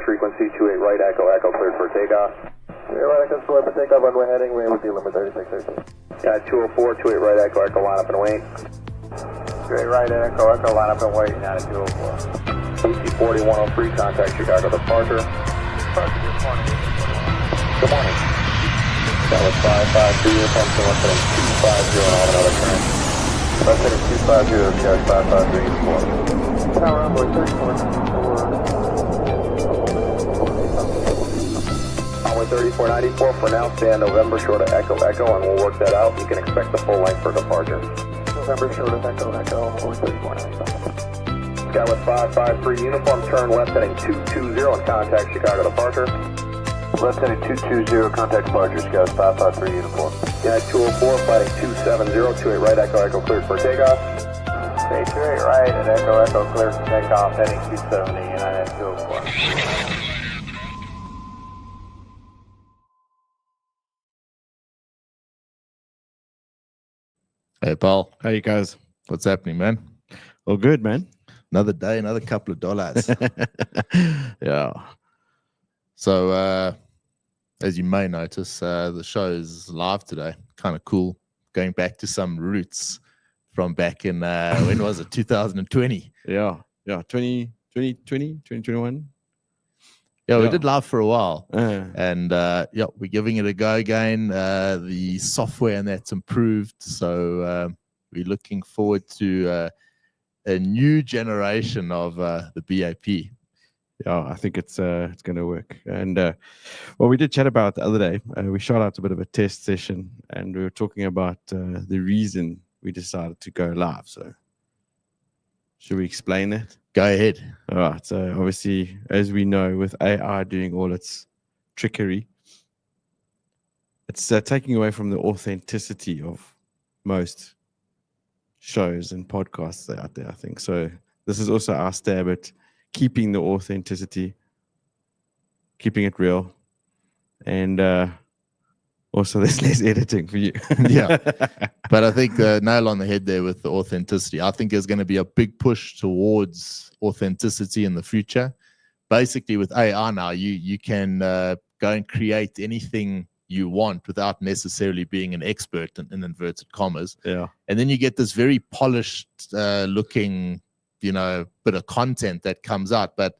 frequency 28 right, echo, echo, cleared for takeoff. 28 right, echo, cleared for takeoff, runway heading, range with limit 3613. Yeah, 204, 28 right, echo, echo, line up and wait. 28 right, echo, echo, line up and wait, now to 204. BC 4103, contact Chicago departure. Good morning. That was 553, uniform, so let's heading 250 and on another turn. Let's heading 250, yes, 553, uniform. Tower runway 3494 for now, stand November short of Echo Echo, and we'll work that out. You can expect the full length for departure. November short of Echo Echo, runway 3494. Skywest 553, uniform, turn left heading 220 and contact Chicago departure. Left heading 220, contact departure, Skywest 553, uniform. United 204, flighting 270, 28 right, Echo Echo, cleared for takeoff. Okay, 28 right, and Echo Echo, cleared for takeoff, heading 270, United 204. Hey, Paul. How you guys? What's happening, man? All good, man. Another day, another couple of dollars. Yeah. So, as you may notice, the show is live today. Kind of cool. Going back to some roots from back in, when was it? 2020. Yeah. 2021. Yeah, we did live for a while. Uh, And yeah, we're giving it a go again. The software and that's improved. So we're looking forward to a new generation of the BAP. yeah, I think it's going to work. And well, we did chat about the other day. We shot out a bit of a test session, and we were talking about the reason we decided to go live. So should we explain that? Go ahead. All right. So obviously, as we know, with AI doing all its trickery, it's taking away from the authenticity of most shows and podcasts that are out there, I think. So this is also our stab at keeping the authenticity, keeping it real, and also there's less editing for you. Yeah. But I think the nail on the head there with the authenticity. I think there's going to be a big push towards authenticity in the future. Basically, with AI now, you can go and create anything you want without necessarily being an expert in inverted commas. Yeah. And then you get this very polished looking, bit of content that comes out, but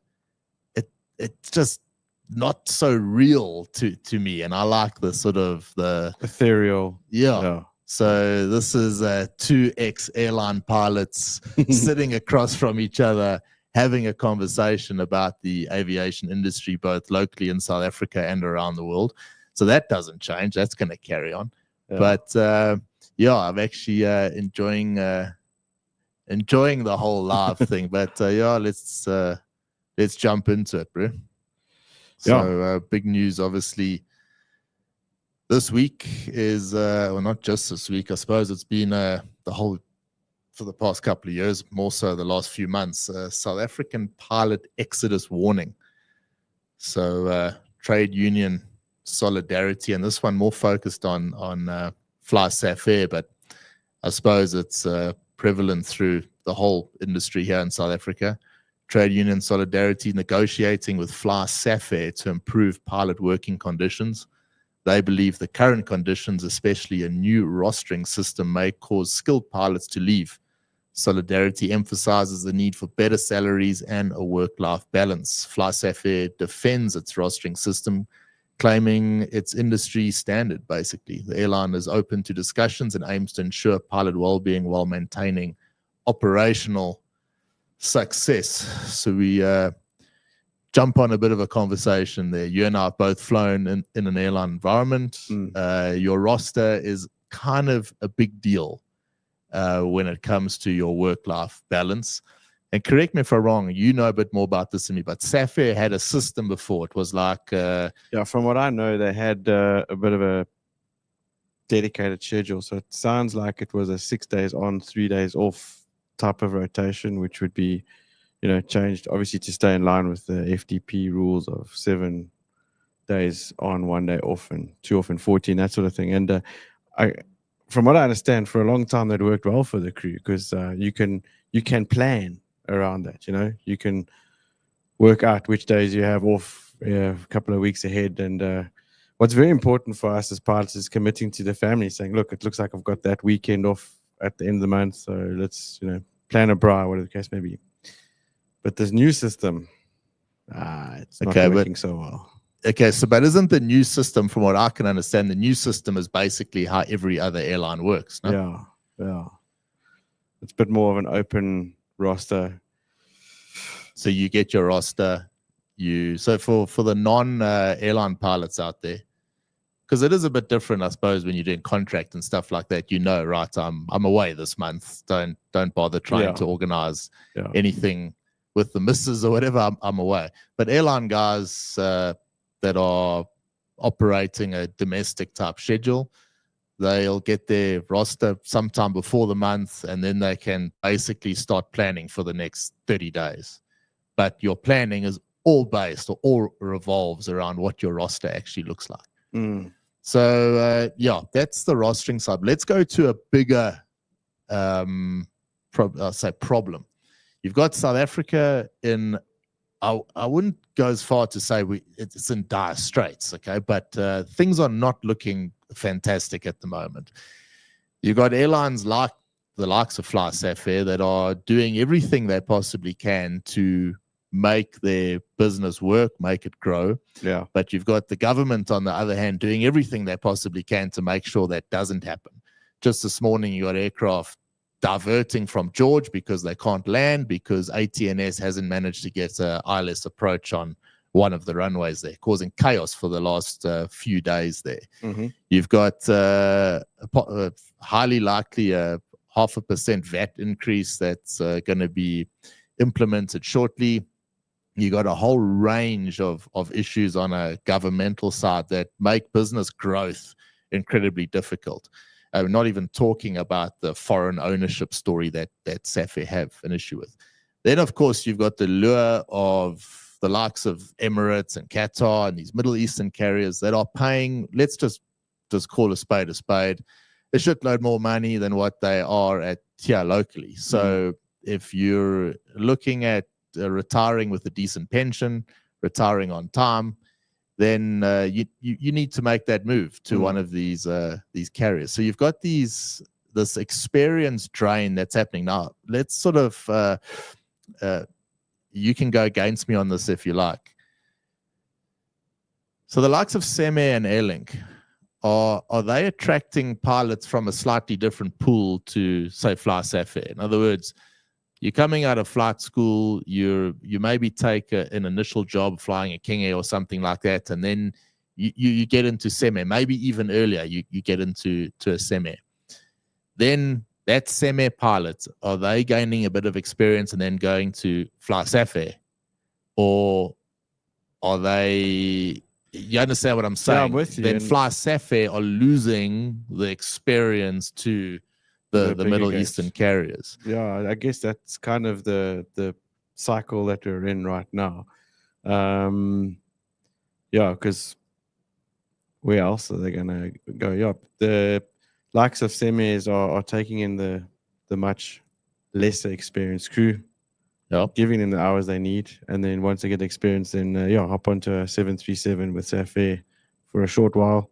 it's just not so real to me. And I like the sort of the Ethereal. yeah. So this is two ex-airline pilots sitting across from each other, having a conversation about the aviation industry, both locally in South Africa and around the world. So that doesn't change. That's going to carry on. Yeah. But yeah, I'm actually enjoying the whole live thing. But yeah, let's jump into it, bro. So big news, obviously. This week is, well, not just this week. I suppose it's been the whole, for the past couple of years, more so the last few months, South African pilot exodus warning. So trade union solidarity, and this one more focused on FlySafair, but I suppose it's prevalent through the whole industry here in South Africa. Trade union solidarity negotiating with FlySafair to improve pilot working conditions. They believe the current conditions, especially a new rostering system, may cause skilled pilots to leave. Solidarity emphasizes the need for better salaries and a work-life balance. FlySafair defends its rostering system, claiming it's industry standard, basically. The airline is open to discussions and aims to ensure pilot well-being while maintaining operational success. So we jump on a bit of a conversation there. You and I have both flown in an airline environment. Your roster is kind of a big deal when it comes to your work-life balance. And correct me if I'm wrong, you know a bit more about this than me, but Safair had a system before. It was like... yeah, from what I know, they had a bit of a dedicated schedule. So it sounds like it was a 6 days on, 3 days off type of rotation, which would be, changed obviously to stay in line with the FDP rules of 7 days on, 1 day off, and 2 off and 14, that sort of thing. And from what I understand, for a long time that worked well for the crew, because you can plan around that. You can work out which days you have off a couple of weeks ahead. And what's very important for us as pilots is committing to the family, saying, look, it looks like I've got that weekend off at the end of the month, so let's plan a bra, whatever the case may be. But this new system, it's not working so well. Okay, so but isn't the new system, from what I can understand, the new system is basically how every other airline works, no? Yeah. It's a bit more of an open roster. So you get your roster. So for the non-airline pilots out there, because it is a bit different, I suppose, when you're doing contract and stuff like that. Right? I'm away this month. Don't bother trying to organize anything with the missus or whatever. I'm away. But airline guys that are operating a domestic type schedule, they'll get their roster sometime before the month, and then they can basically start planning for the next 30 days. But your planning is all based or all revolves around what your roster actually looks like. So that's the rostering side. Let's go to a bigger problem. You've got South Africa in, I wouldn't go as far to say it's in dire straits, okay, but things are not looking fantastic at the moment. You've got airlines like the likes of FlySafair that are doing everything they possibly can to make their business work, make it grow. Yeah. But you've got the government, on the other hand, doing everything they possibly can to make sure that doesn't happen. Just this morning, you got aircraft diverting from George because they can't land because ATNS hasn't managed to get an ILS approach on one of the runways there, causing chaos for the last few days there. You've got highly likely a 0.5% VAT increase that's going to be implemented shortly. You got a whole range of issues on a governmental side that make business growth incredibly difficult. We're not even talking about the foreign ownership story that Safair have an issue with. Then, of course, you've got the lure of the likes of Emirates and Qatar and these Middle Eastern carriers that are paying, let's just call a spade, a shitload more money than what they are at here locally. So if you're looking at retiring with a decent pension, retiring on time, then you need to make that move to one of these carriers. So you've got this experience drain that's happening now. Let's sort of you can go against me on this if you like. So the likes of Seme and Airlink, are they attracting pilots from a slightly different pool to, say, FlySafair? In other words, you're coming out of flight school, you maybe take an initial job flying a King Air or something like that, and then you get into Seme, maybe even earlier you get into a Seme. Then that Seme pilot, are they gaining a bit of experience and then going to FlySafair? Or are they, you understand what I'm saying? Yeah, I'm with you. Then FlySafair are losing the experience to the Middle Eastern carriers. Yeah, I guess that's kind of the cycle that we're in right now. Because where else are they going to go? Yeah, the likes of semis are taking in the much lesser experienced crew, giving them the hours they need, and then once they get the experience, then hop onto a 737 with Safair for a short while,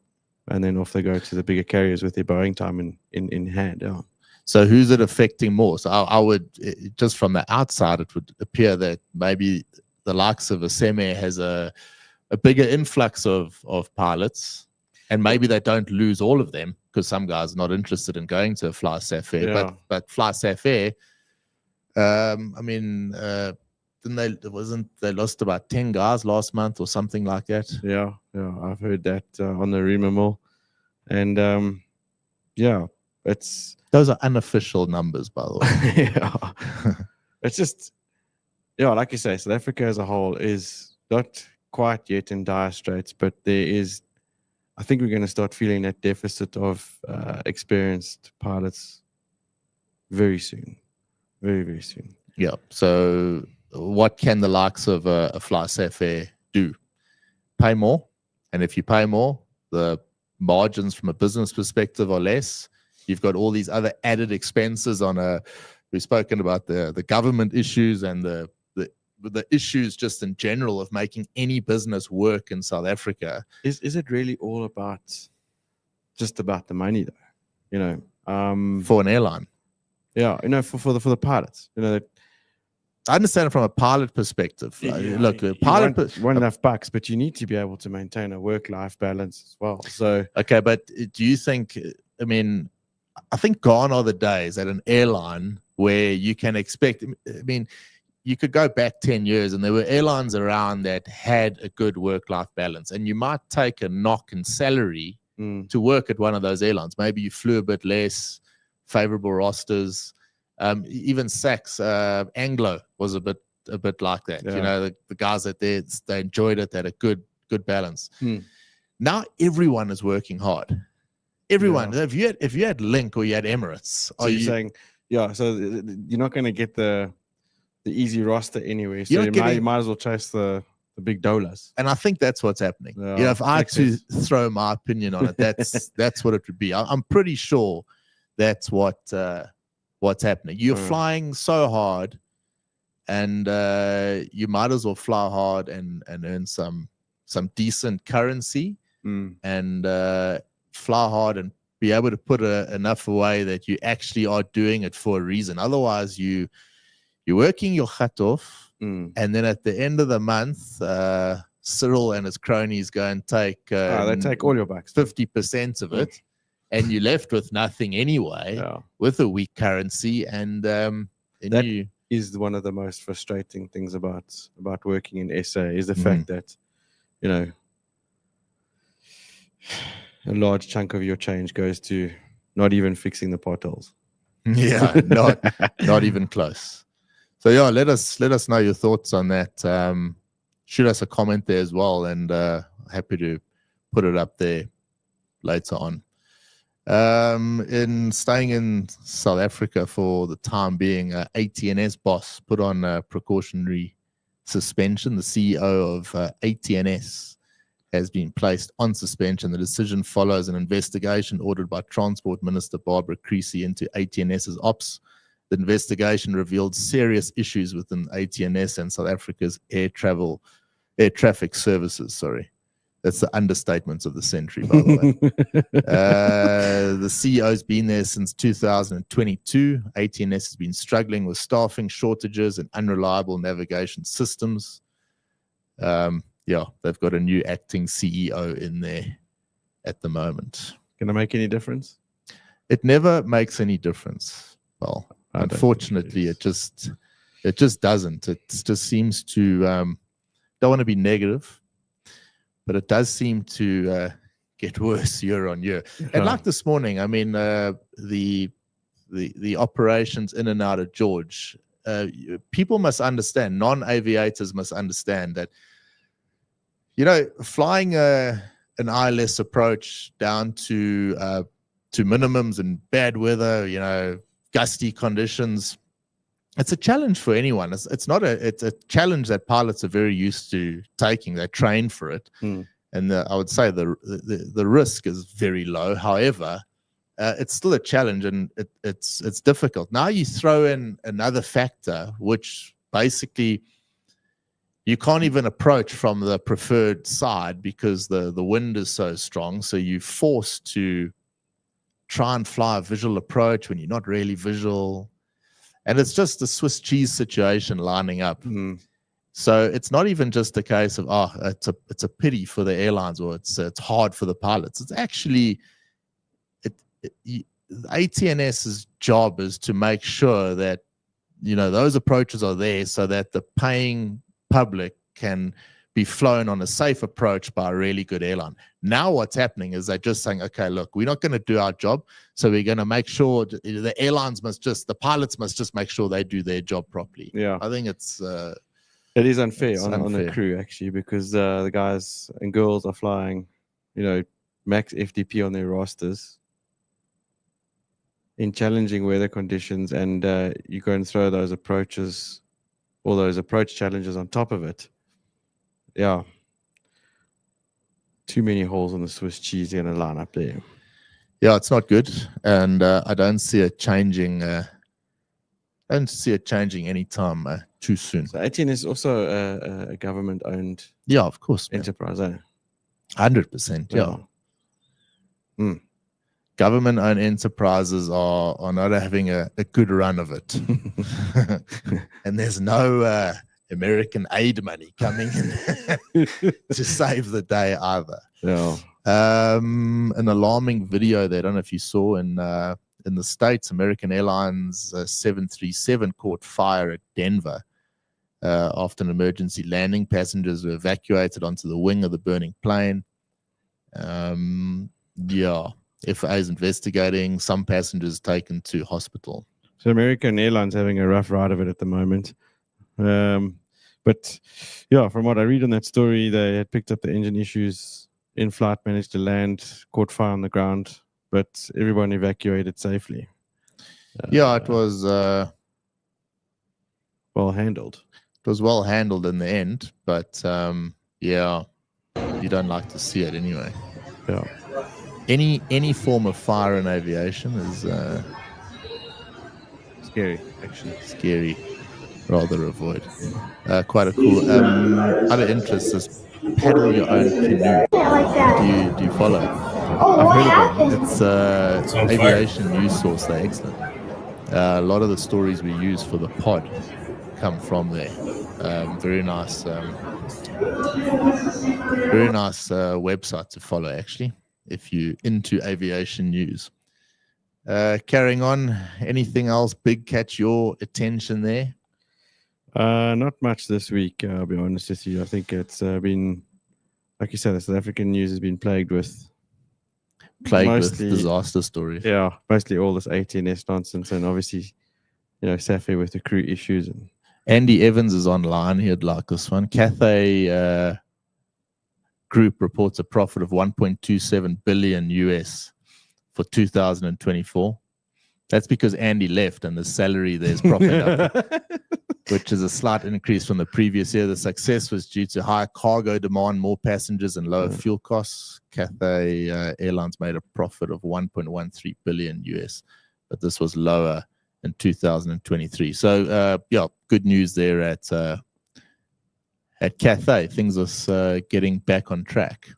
and then off they go to the bigger carriers with their Boeing time in hand. Yeah. So who's it affecting more? So I would, just from the outside, it would appear that maybe the likes of a Seme has a bigger influx of pilots, and maybe they don't lose all of them because some guys are not interested in going to FlySafair. Yeah. But FlySafair, they lost about 10 guys last month or something like that? Yeah, I've heard that on the rumor mill, and those are unofficial numbers, by the way. It's just, like you say, South Africa as a whole is not quite yet in dire straits, but I think we're going to start feeling that deficit of experienced pilots very soon, very, very soon. Yeah. So what can the likes of a FlySafair do? Pay more. And if you pay more, the margins from a business perspective are less. You've got all these other added expenses we've spoken about the government issues and the the issues just in general of making any business work in South Africa. Is it really all about just about the money though? You know, For an airline, yeah, you know, for the pilots, you know, I understand it from a pilot perspective. Look, a pilot want enough bucks, but you need to be able to maintain a work-life balance as well. So okay, but do you think? I mean, I think gone are the days at an airline where you can expect. I mean, you could go back 10 years, and there were airlines around that had a good work-life balance, and you might take a knock in salary to work at one of those airlines. Maybe you flew a bit less, favorable rosters. Even Saks, Anglo was a bit like that. Yeah. You know, the guys that they enjoyed it, they had a good Balance. Now everyone is working hard. Everyone. Yeah. If you had Link or you had Emirates, so you're saying, yeah, so you're not going to get the easy roster anyway. So you might as well chase the big dollars. And I think that's what's happening. Yeah, you know, if I had to throw my opinion on it, that's what it would be. I'm pretty sure that's what's happening. You're flying so hard, and you might as well fly hard and earn some decent currency, and fly hard and be able to put enough away that you actually are doing it for a reason. Otherwise, you're working your hat off, and then at the end of the month, Cyril and his cronies go and take they take all your bucks, 50% of it, and you're left with nothing anyway, with a weak currency, and that is one of the most frustrating things about working in SA is the fact that, you know, a large chunk of your change goes to not even fixing the potholes. Yeah, not even close. So yeah, let us know your thoughts on that. Shoot us a comment there as well, and happy to put it up there later on. In staying in South Africa for the time being, ATNS boss put on a precautionary suspension. The CEO of ATNS has been placed on suspension. The decision follows an investigation ordered by Transport Minister Barbara Creecy into ATNS's ops. The investigation revealed serious issues within ATNS and South Africa's air traffic services. Sorry. That's the understatement of the century, by the way. The CEO's been there since 2022. ATNS has been struggling with staffing shortages and unreliable navigation systems. Yeah, they've got a new acting CEO in there at the moment. Can it make any difference? It never makes any difference. Well, unfortunately, it just doesn't. It just seems to don't want to be negative, but it does seem to get worse year on year. And like this morning, I mean, the operations in and out of George, people must understand, non-aviators must understand that, you know, flying an ILS approach down to minimums and bad weather, you know, gusty conditions, it's a challenge for anyone. It's a challenge that pilots are very used to taking. They train for it, and I would say the risk is very low. However, it's still a challenge, and it's difficult. Now you throw in another factor, which basically you can't even approach from the preferred side because the wind is so strong. So you're forced to try and fly a visual approach when you're not really visual. And it's just a Swiss cheese situation lining up. So it's not even just a case of, it's a pity for the airlines or it's hard for the pilots. It's actually, ATNS's job is to make sure that, you know, those approaches are there so that the paying public can be flown on a safe approach by a really good airline. Now what's happening is they're just saying, okay, look, we're not going to do our job, so we're going to make sure the pilots must just make sure they do their job properly. Yeah, I think it is unfair on the crew, actually, because the guys and girls are flying, you know, max FDP on their rosters in challenging weather conditions, and you go and throw those approaches, all those approach challenges on top of it. Yeah, too many holes in the Swiss cheese going to line up there. Yeah, it's not good, and I don't see it changing. I don't see it changing anytime too soon. So ATNS is also a government-owned Yeah, of course, man. enterprise. Eh? 100%. Yeah. Government-owned enterprises are not having a good run of it. And there's no American aid money coming in to save the day either. Yeah. An alarming video there. I don't know if you saw in the States, American Airlines 737 caught fire at Denver. After an emergency landing, passengers were evacuated onto the wing of the burning plane. FAA is investigating, some passengers taken to hospital. So American Airlines having a rough ride of it at the moment. But yeah, from what I read on that story, they had picked up the engine issues in flight, managed to land, caught fire on the ground, but everyone evacuated safely. It was well handled. It was well handled in the end, but you don't like to see it anyway. Yeah. Any form of fire in aviation is Scary, actually. Scary. Rather avoid. Quite a cool other interest is paddle your own canoe. Do you follow? I've heard about it. It's aviation news source. They're excellent. A lot of the stories we use for the pod come from there. Very nice website to follow, actually, if you're into aviation news. Carrying on, anything else big catch your attention there? Not much this week, I'll be honest with you. I think it's been, like you said, the South African news has been plagued with disaster stories. Yeah, mostly all this ATNS nonsense, and obviously, Safair with the crew issues. And Andy Evans is online. He'd like this one. Cathay Group reports a profit of 1.27 billion US for 2024. That's because Andy left and the salary there's propping up, which is a slight increase from the previous year. The success was due to higher cargo demand, more passengers, and lower fuel costs. Cathay Airlines made a profit of 1.13 billion US, but this was lower in 2023. So, good news there at Cathay. Things are getting back on track.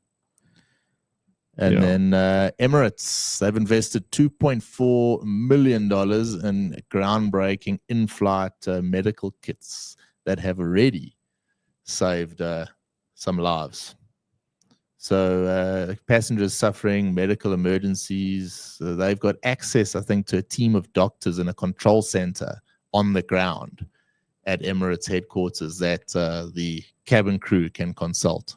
And then Emirates, they've invested $2.4 million in groundbreaking in-flight medical kits that have already saved some lives. So passengers suffering medical emergencies, they've got access, I think, to a team of doctors in a control center on the ground at Emirates headquarters that the cabin crew can consult.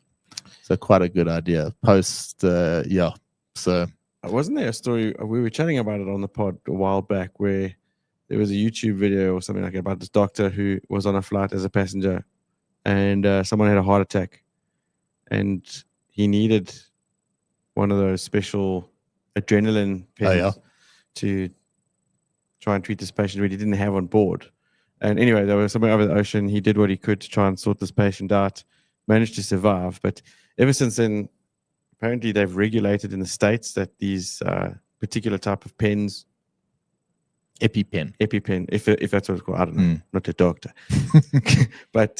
So quite a good idea. So wasn't there a story, we were chatting about it on the pod a while back, where there was a YouTube video or something like that about this doctor who was on a flight as a passenger, and someone had a heart attack, and he needed one of those special adrenaline pens to try and treat this patient, but he didn't have on board. And anyway, there was somewhere over the ocean. He did what he could to try and sort this patient out, managed to survive. But ever since then, apparently they've regulated in the States that these particular type of pens, EpiPen, if that's what it's called, I don't know, not a doctor. But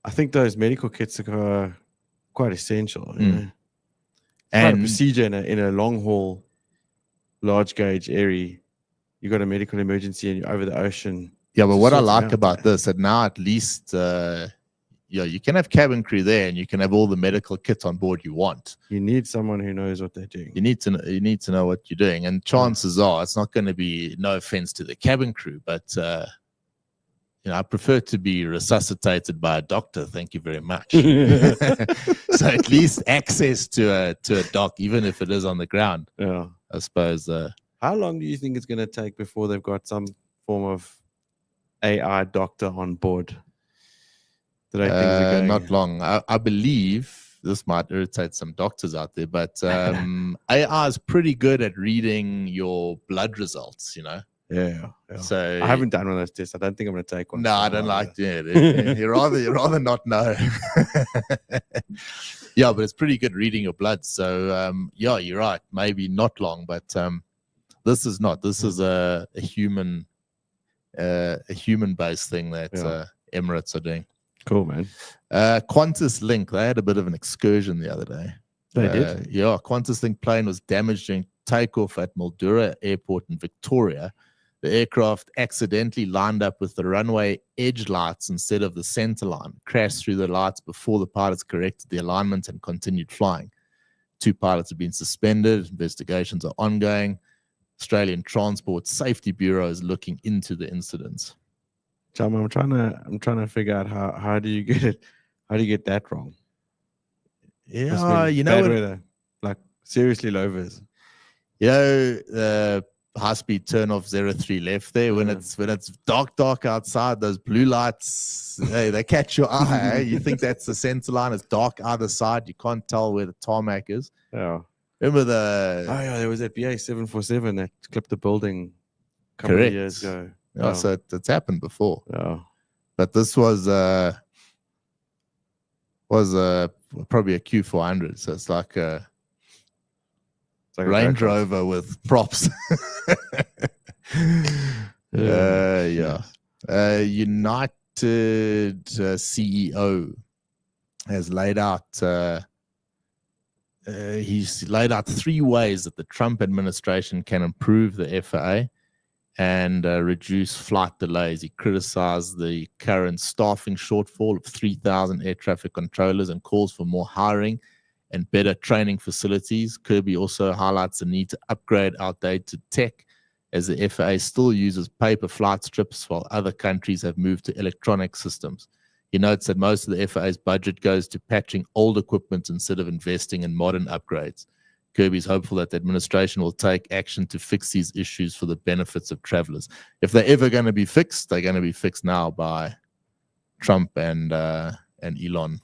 I think those medical kits are quite essential. And quite a procedure in a long haul, large gauge area. You got a medical emergency and you're over the ocean. Yeah, but what I like about this, that now at least, you can have cabin crew there, and you can have all the medical kits on board you want. You need someone who knows what they're doing. You need to know what you're doing, and chances are it's not going to be, no offense to the cabin crew, but I prefer to be resuscitated by a doctor. Thank you very much. So at least access to a doc, even if it is on the ground. Yeah, I suppose. How long do you think it's going to take before they've got some form of AI doctor on board? Not long. I believe this might irritate some doctors out there, but AI is pretty good at reading your blood results, Yeah. So I haven't done one of those tests. I don't think I'm going to take one. No, I don't like doing it. You rather not know. Yeah, but it's pretty good reading your blood. So you're right. Maybe not long, but this is not. This is a human a human-based thing that Emirates are doing. Cool, man. Qantas Link, they had a bit of an excursion the other day. They did? Yeah, Qantas Link plane was damaged during takeoff at Mildura Airport in Victoria. The aircraft accidentally lined up with the runway edge lights instead of the center line, crashed through the lights before the pilots corrected the alignment and continued flying. 2 pilots have been suspended. Investigations are ongoing. Australian Transport Safety Bureau is looking into the incidents. Chum, I'm trying to figure out how do you get it? How do you get that wrong? Yeah, you know, bad weather, like seriously low vis. You know, high-speed turn-off 03 left there. When it's dark outside, those blue lights, they catch your eye. Eh? You think that's the center line. It's dark either side. You can't tell where the tarmac is. Yeah. Remember there was that BA 747 that clipped the building a couple of years ago. Yeah, so it's happened before. Yeah. But this was probably a Q400. So it's like a Range Rover with props. United CEO has laid out he's laid out 3 ways that the Trump administration can improve the FAA and reduce flight delays. He criticized the current staffing shortfall of 3,000 air traffic controllers and calls for more hiring and better training facilities. Kirby also highlights the need to upgrade outdated tech, as the FAA still uses paper flight strips while other countries have moved to electronic systems. He notes that most of the FAA's budget goes to patching old equipment instead of investing in modern upgrades. Kirby's hopeful that the administration will take action to fix these issues for the benefits of travelers. If they're ever going to be fixed, they're going to be fixed now by Trump and Elon.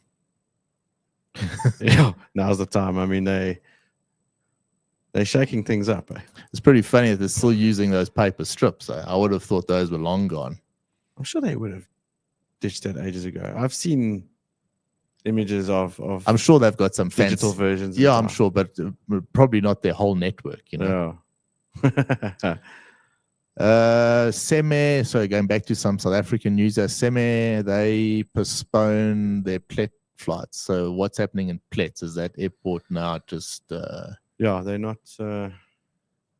Yeah, now's the time. I mean, they're shaking things up. It's pretty funny that they're still using those paper strips. I would have thought those were long gone. I'm sure they would have ditched that ages ago. I've seen images of I'm sure they've got some digital fancy versions. Yeah, I'm sure, but probably not their whole network, you know. Yeah. Seme, sorry, going back to some South African news, Seme, they postponed their Plet flights. So what's happening in Plet? Is that airport now just they're not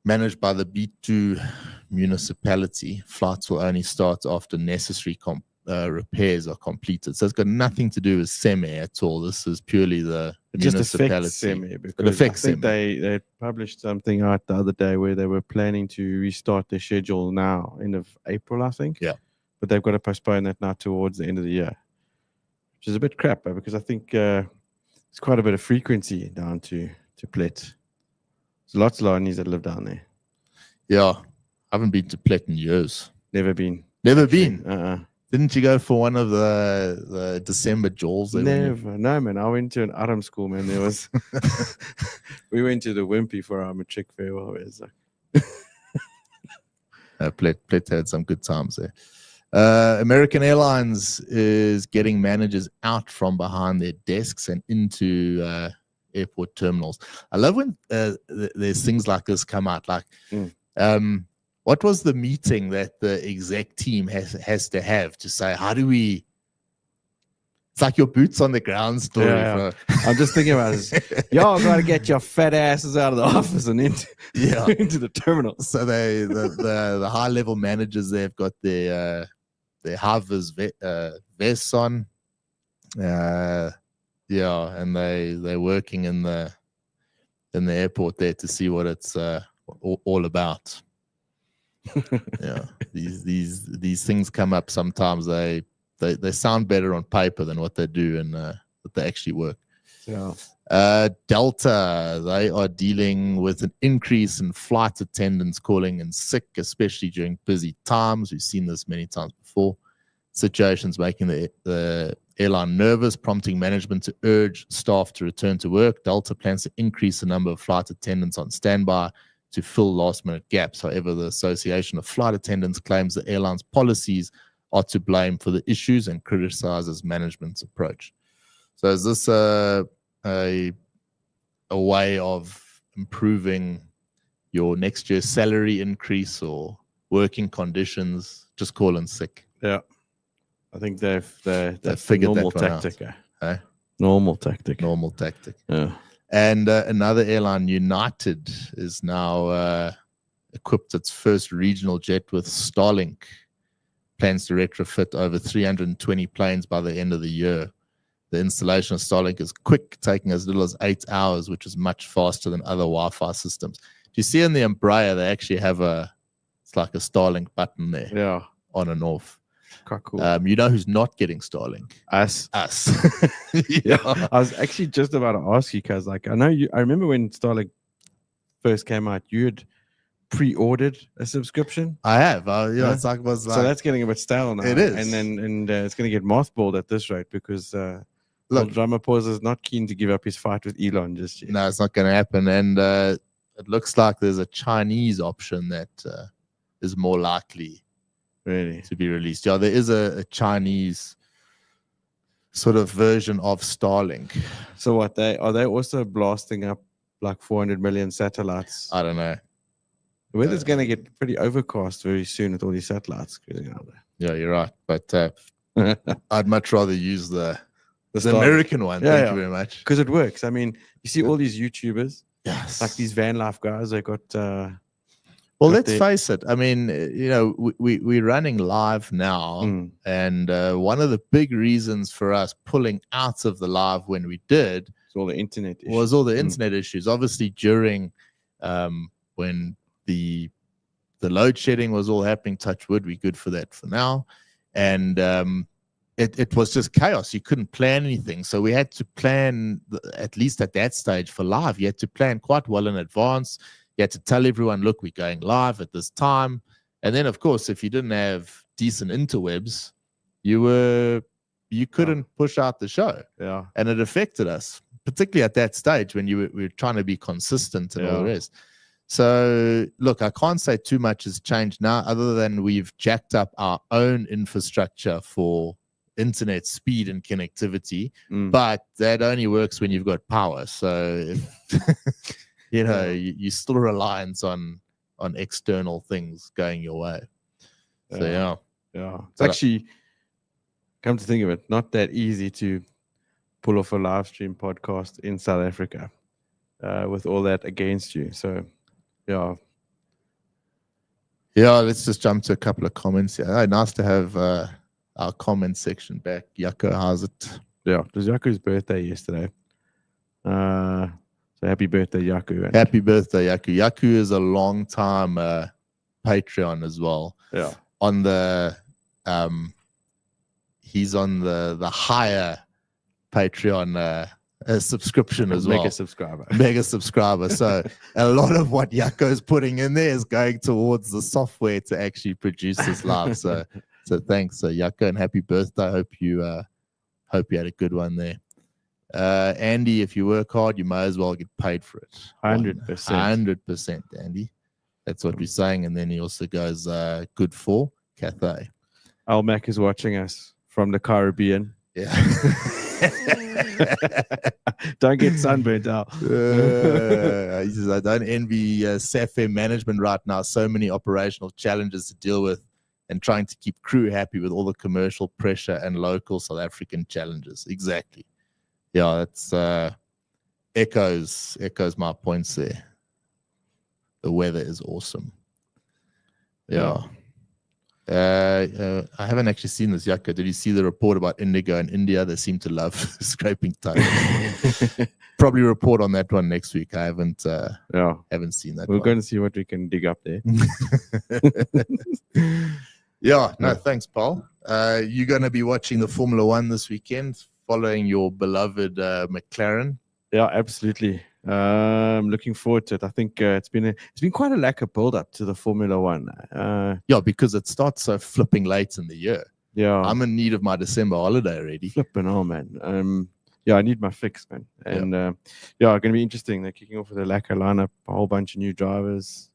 managed by the B2 municipality? Flights will only start after necessary repairs are completed. So it's got nothing to do with Seme at all. This is purely the municipality. It affects Seme. They published something out the other day where they were planning to restart their schedule now, end of April, I think. Yeah. But they've got to postpone that now towards the end of the year, which is a bit crap, because I think it's quite a bit of frequency down to Plet. There's lots of Lanies that live down there. Yeah. I haven't been to Plet in years. Never been. Never been? Didn't you go for one of the December jauls? Never. No, man. I went to an Aram school, man. There was we went to the Wimpy for our matric farewell. Plet had some good times there. American Airlines is getting managers out from behind their desks and into airport terminals. I love when there's things like this come out. Like, what was the meeting that the exec team has to have to say, how do we? It's like your boots on the ground story. Yeah. I'm just thinking about this. Y'all got to get your fat asses out of the office and into the terminal. So the high level managers, they've got their high-vis vests on. And they're working in the airport there to see what it's all about. Yeah, these things come up sometimes. They sound better on paper than what they do and what they actually work. Yeah. Delta, they are dealing with an increase in flight attendants calling in sick, especially during busy times. We've seen this many times before. Situations making the airline nervous, prompting management to urge staff to return to work. Delta plans to increase the number of flight attendants on standby to fill last-minute gaps. However, the Association of Flight Attendants claims the airline's policies are to blame for the issues and criticizes management's approach. So is this a way of improving your next year's salary increase or working conditions? just call in sick. Yeah. I think that's the figured normal that one out. tactic. Eh? Normal tactic. Normal tactic. Yeah. And another airline, United, is now equipped its first regional jet with Starlink. Plans to retrofit over 320 planes by the end of the year. The installation of Starlink is quick, taking as little as 8 hours, which is much faster than other Wi-Fi systems. Do you see in the Embraer, they actually have it's like a Starlink button there, Yeah. on and off. Quite cool. You know who's not getting Starlink? Us. Yeah. I was actually just about to ask you, because like I remember when Starlink first came out, you had pre-ordered a subscription. I have. Yeah. It's like, was like, So that's getting a bit stale now. It is. And it's going to get mothballed at this rate, because look, Ramaphosa is not keen to give up his fight with Elon just yet. no, it's not going to happen. And it looks like there's a Chinese option that is more likely Really? to be released. Yeah, there is a Chinese sort of version of Starlink. So what are they also blasting up like 400 million satellites? I don't know. The weather's going to get pretty overcast very soon with all these satellites cruising out there. Yeah, you're right. But I'd much rather use the Starlink. American one. Yeah, Thank yeah. you very much. Because it works. I mean, you see all these YouTubers, Yes. like these van life guys, they got Well, got let's the- face it. I mean, we're running live now, and one of the big reasons for us pulling out of the live when we did all the internet issues. was all the internet issues. Obviously, during when the load shedding was all happening, touch wood, we're good for that for now, and it was just chaos. You couldn't plan anything, so we had to plan, at least at that stage for live. You had to plan quite well in advance. You had to tell everyone, look, we're going live at this time. And then, of course, if you didn't have decent interwebs, you couldn't push out the show. Yeah. And it affected us, particularly at that stage when we were trying to be consistent and all the rest. So, look, I can't say too much has changed now, other than we've jacked up our own infrastructure for internet speed and connectivity. But that only works when you've got power. So, if, you're still reliant on external things going your way. So yeah. It's actually, come to think of it, not that easy to pull off a live stream podcast in South Africa with all that against you. So yeah. Let's just jump to a couple of comments here. Oh, nice to have our comment section back. Yako, how's it? Yeah, it was Yaku's birthday yesterday. So happy birthday, Yaku. And Happy birthday, Yaku. Yaku is a long time Patreon as well. yeah. On the he's on the higher Patreon subscription as well. Mega subscriber. So a lot of what Yako is putting in there is going towards the software to actually produce this live. So thanks, Yako, and happy birthday. Hope you had a good one there. Andy, if you work hard, you may as well get paid for it. 100%. 100%, Andy. That's what we're saying. And then he also goes, good for Cathay. Almac is watching us from the Caribbean. Yeah. Don't get sunburnt out. He says, I don't envy SAFAir management right now. So many operational challenges to deal with and trying to keep crew happy with all the commercial pressure and local South African challenges. Exactly. Yeah, that's echoes my points there. The weather is awesome. Yeah. I haven't actually seen this, Yako. Did you see the report about Indigo in India? They seem to love scraping tires. Probably report on that one next week. I haven't seen that. We're going to see what we can dig up there. Thanks, Paul. You're going to be watching the Formula One this weekend, following your beloved McLaren. Yeah, absolutely. Looking forward to it. I think it's been quite a lack of build up to the Formula One. Because it starts so flipping late in the year. Yeah, I'm in need of my December holiday already. Flipping on, man. I need my fix, man. And going to be interesting. They're kicking off with a lacquer lineup, a whole bunch of new drivers.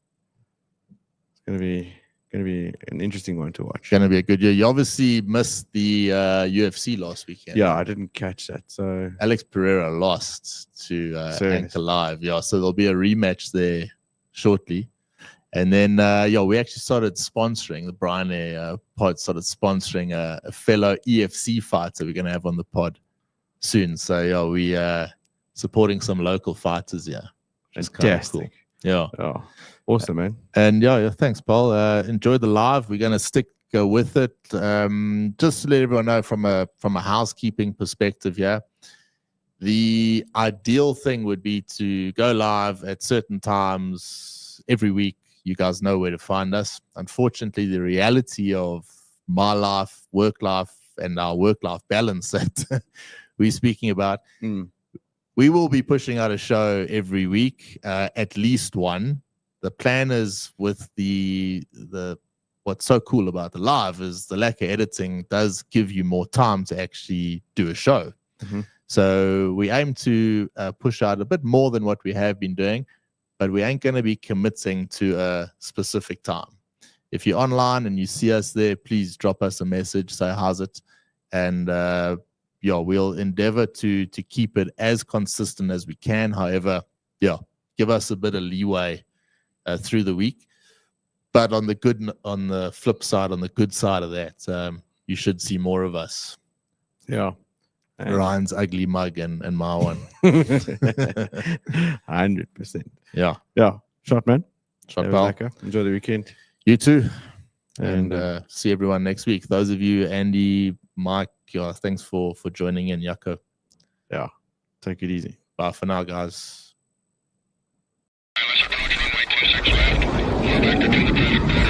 It's going to be an interesting one to watch. Going to be a good year. You obviously missed the UFC last weekend. Yeah, I didn't catch that. So Alex Pereira lost to Anchor Live. Yeah, so there'll be a rematch there shortly. And then, we actually started sponsoring, the Bryan Air pod started sponsoring a fellow EFC fighter we're going to have on the pod soon. So, we supporting some local fighters here. Fantastic. Cool. Yeah. Oh, awesome, man. And thanks, Paul. Enjoy the live. We're going to stick with it. Just to let everyone know from a housekeeping perspective here, the ideal thing would be to go live at certain times every week. You guys know where to find us. Unfortunately, the reality of my life, work life, and our work-life balance that we're speaking about, we will be pushing out a show every week, at least one. The plan is with the what's so cool about the live is the lack of editing does give you more time to actually do a show. So we aim to push out a bit more than what we have been doing, but we ain't going to be committing to a specific time. If you're online and you see us there, please drop us a message, say how's it, and we'll endeavor to keep it as consistent as we can. However, give us a bit of leeway through the week. But on the flip side, on the good side of that, you should see more of us. Yeah. Ryan's ugly mug and my one. 100%. Yeah. Shot, man. Shot, pal. Enjoy the weekend. You too. And see everyone next week. Those of you, Andy, Mike, thanks for joining in, Yako. Yeah. Take it easy. Bye for now, guys. Approach runway 26 left. Back to the Parrock.